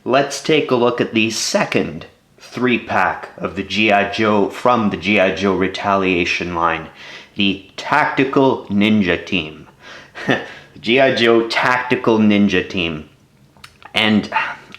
let's take a look at the second 3-pack of the G.I. Joe from the G.I. Joe Retaliation line, the Tactical Ninja Team. G.I. Joe Tactical Ninja Team. And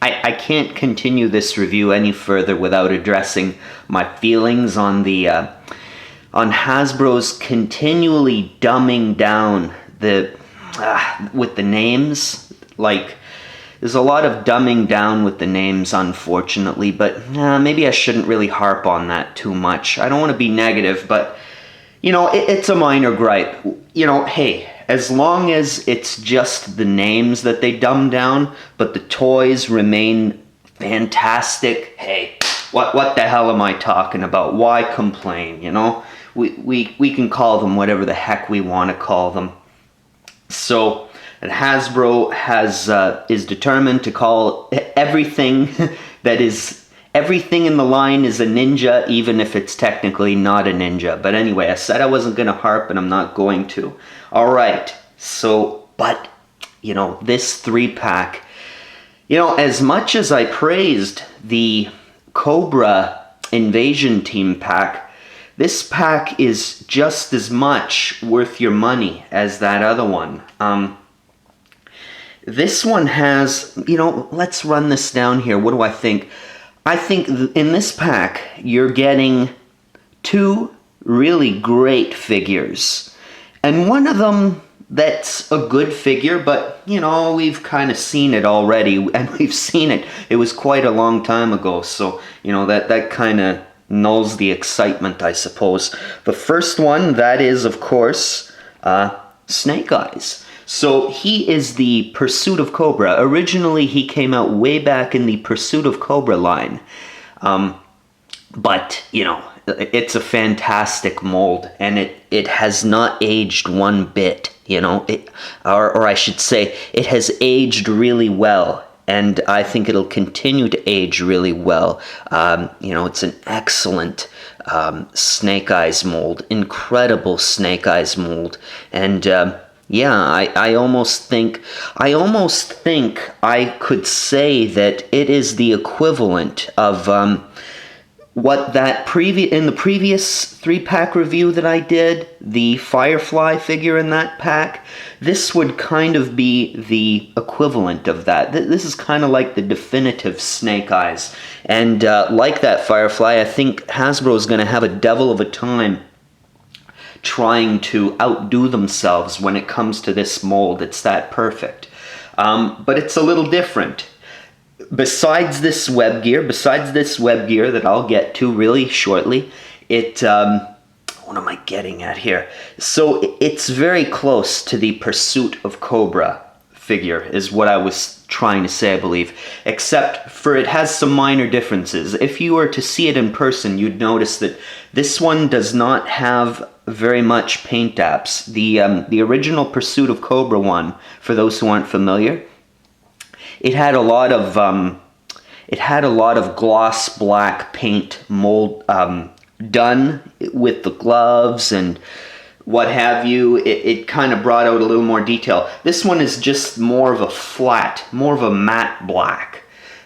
I can't continue this review any further without addressing my feelings on the on Hasbro's continually dumbing down the with the names. Like, there's a lot of dumbing down with the names, unfortunately, but maybe I shouldn't really harp on that too much. I don't want to be negative, but you know, it's a minor gripe. You know, hey, as long as it's just the names that they dumb down, but the toys remain fantastic, hey, what the hell am I talking about? Why complain, you know? We can call them whatever the heck we want to call them. So, and Hasbro is determined to call everything that is... Everything in the line is a ninja, even if it's technically not a ninja. But anyway, I said I wasn't going to harp, and I'm not going to. Alright, so, but, you know, this 3-pack, you know, as much as I praised the Cobra Invasion Team pack, this pack is just as much worth your money as that other one. This one has, you know, let's run this down here. What do I think? I think in this pack, you're getting 2 really great figures. And one of them that's a good figure, but, you know, we've kind of seen it already. And we've seen it. It was quite a long time ago. So, you know, that kind of nulls the excitement, I suppose. The first one, that is, of course, Snake Eyes. So he is the Pursuit of Cobra. Originally, he came out way back in the Pursuit of Cobra line. But, you know, it's a fantastic mold, and it has not aged one bit, you know. Or I should say, it has aged really well, and I think it'll continue to age really well. You know, it's an excellent Snake Eyes mold, incredible Snake Eyes mold, and... yeah, I almost think I could say that it is the equivalent of what that in the previous 3-pack review that I did, the Firefly figure in that pack. This would kind of be the equivalent of that. This is kind of like the definitive Snake Eyes, and like that Firefly, I think Hasbro is going to have a devil of a time trying to outdo themselves when it comes to this mold. It's that perfect. But it's a little different. Besides this web gear that I'll get to really shortly, what am I getting at here? So it's very close to the Pursuit of Cobra figure, is what I was trying to say, I believe, except for it has some minor differences. If you were to see it in person, you'd notice that this one does not have very much paint apps. The original Pursuit of Cobra one, for those who aren't familiar, it had a lot of gloss black paint mold done with the gloves and what have you. It kind of brought out a little more detail. This one is just more of a flat, more of a matte black.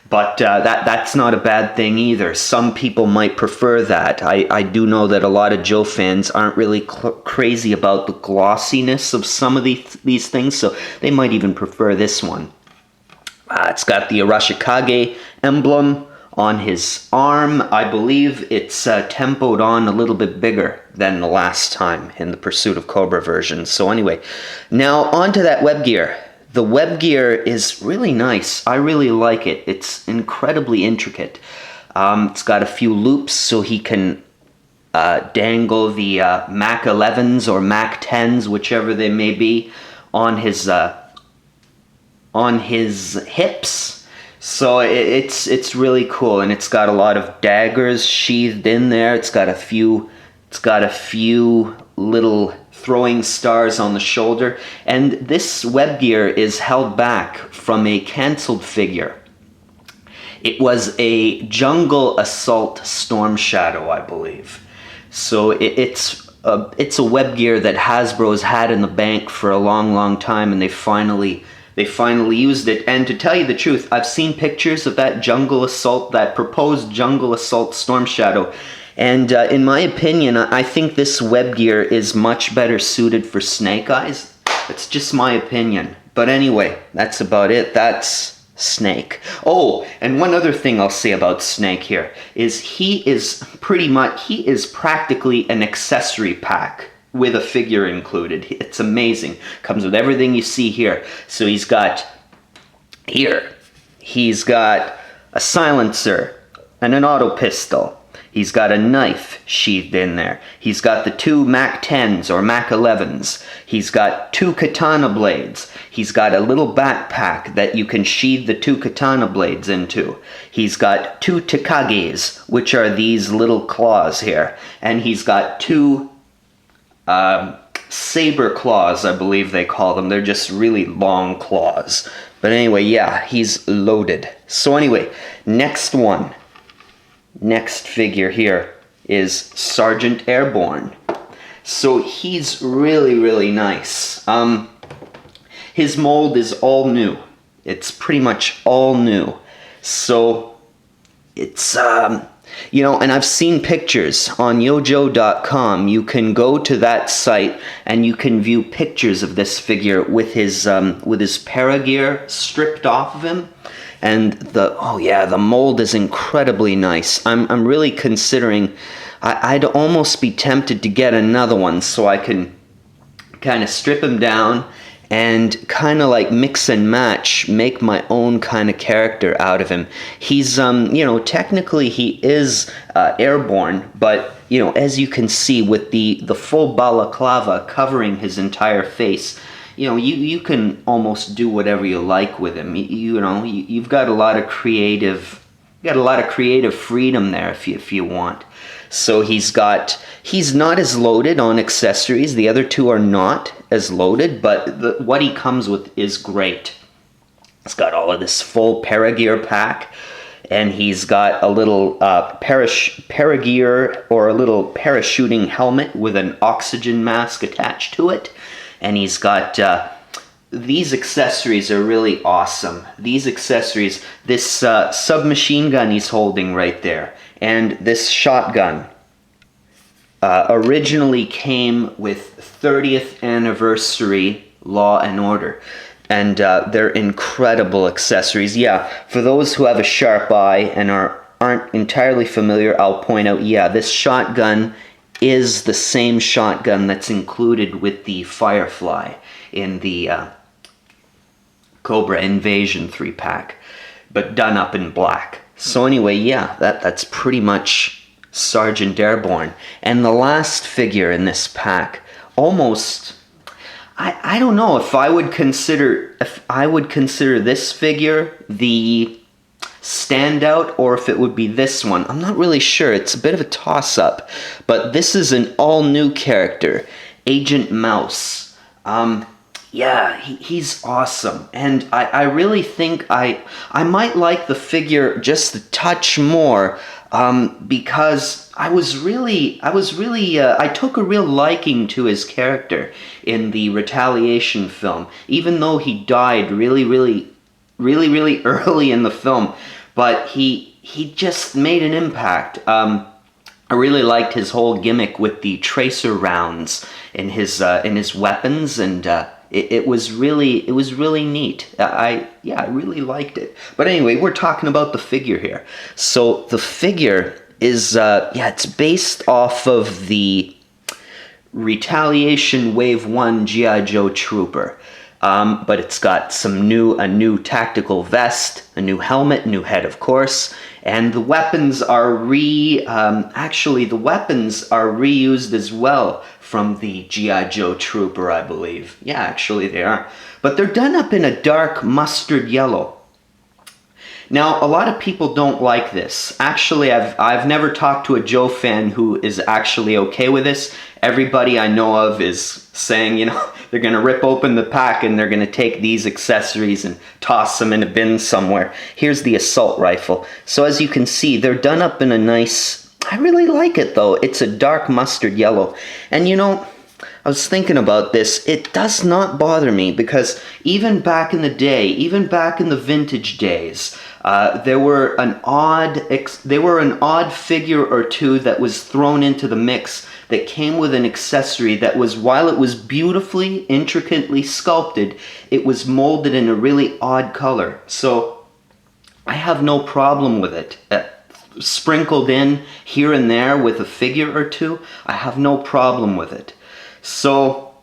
But that's not a bad thing either. Some people might prefer that. I do know that a lot of Joe fans aren't really crazy about the glossiness of some of these things, so they might even prefer this one. It's got the Arashikage emblem on his arm. I believe it's tempoed on a little bit bigger than the last time in the Pursuit of Cobra version. So anyway, now onto that web gear. The web gear is really nice. I really like it. It's incredibly intricate. It's got a few loops so he can dangle the Mac 11s or Mac 10s, whichever they may be, on his hips. So it's really cool, and it's got a lot of daggers sheathed in there. It's got a few little throwing stars on the shoulder, and this web gear is held back from a canceled figure. It was a Jungle Assault Storm Shadow, I believe. So it's a web gear that Hasbro's had in the bank for a long, long time, and they finally They finally used it, and to tell you the truth, I've seen pictures of that jungle assault, that proposed jungle assault Storm Shadow, and in my opinion, I think this web gear is much better suited for Snake Eyes. It's just my opinion. But anyway, that's about it. That's Snake. Oh, and one other thing I'll say about Snake here is he is practically an accessory pack with a figure included. It's amazing. Comes with everything you see here. So he's got a silencer and an auto pistol. He's got a knife sheathed in there. He's got the 2 Mac 10s or Mac 11s. He's got 2 katana blades. He's got a little backpack that you can sheathe the 2 katana blades into. He's got 2 takages, which are these little claws here. And he's got 2 saber claws, I believe they call them. They're just really long claws. But anyway, yeah, he's loaded. So anyway, next figure here is Sergeant Airborne. So he's really, really nice. His mold is all new. It's pretty much all new. So it's, you know, and I've seen pictures on yojo.com. You can go to that site and you can view pictures of this figure with his paragear stripped off of him. And the mold is incredibly nice. I'm really considering, I'd almost be tempted to get another one so I can kind of strip him down and kind of like mix and match, make my own kind of character out of him. He's, you know, technically he is airborne, but, you know, as you can see with the full balaclava covering his entire face, you know, you can almost do whatever you like with him. You know, you've got a lot of creative freedom there if you want. So he's not as loaded on accessories. The other 2 are not as loaded, but what he comes with is great. He's got all of this full paragear pack, and he's got a little paragear or a little parachuting helmet with an oxygen mask attached to it. And he's got, these accessories are really awesome. These accessories, this submachine gun he's holding right there, and this shotgun, originally came with 30th anniversary Law and Order. And they're incredible accessories. Yeah, for those who have a sharp eye and aren't entirely familiar, I'll point out, yeah, this shotgun is the same shotgun that's included with the Firefly in the Cobra Invasion 3-pack, but done up in black. So anyway, yeah, that's pretty much Sergeant Airborne. And the last figure in this pack, almost, I don't know if I would consider this figure the standout or if it would be this one. I'm not really sure. It's a bit of a toss-up. But this is an all-new character, Agent Mouse. Yeah, he's awesome. And I really think I might like the figure just a touch more because I took a real liking to his character in the Retaliation film, even though he died really early in the film. But he just made an impact. I really liked his whole gimmick with the tracer rounds in his weapons, and it was really neat. I really liked it. But anyway, we're talking about the figure here. So the figure is it's based off of the Retaliation Wave 1 G.I. Joe Trooper. But it's got a new tactical vest, a new helmet, new head, of course, and the weapons are reused as well from the G.I. Joe Trooper, I believe. Yeah, actually they are. But they're done up in a dark mustard yellow. Now, a lot of people don't like this. Actually, I've never talked to a Joe fan who is actually okay with this. Everybody I know of is saying, you know, they're going to rip open the pack and they're going to take these accessories and toss them in a bin somewhere. Here's the assault rifle. So as you can see, they're done up in a nice... I really like it, though. It's a dark mustard yellow. And, you know, I was thinking about this. It does not bother me because even back in the day, even back in the vintage days, there were an odd figure or two that was thrown into the mix that came with an accessory that was, while it was beautifully, intricately sculpted, it was molded in a really odd color. So I have no problem with it. Sprinkled in here and there with a figure or two, I have no problem with it. So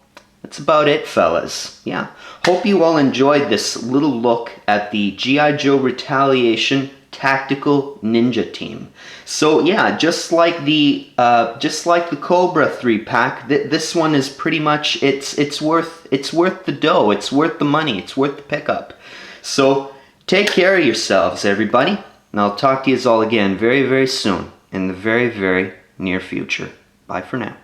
that's about it, fellas. Yeah, hope you all enjoyed this little look at the G.I. Joe Retaliation Tactical Ninja Team. So yeah, just like the Cobra 3-pack, this one is pretty much it's worth the dough, it's worth the money, it's worth the pickup. So take care of yourselves, everybody. And I'll talk to you all again very, very soon in the very, very near future. Bye for now.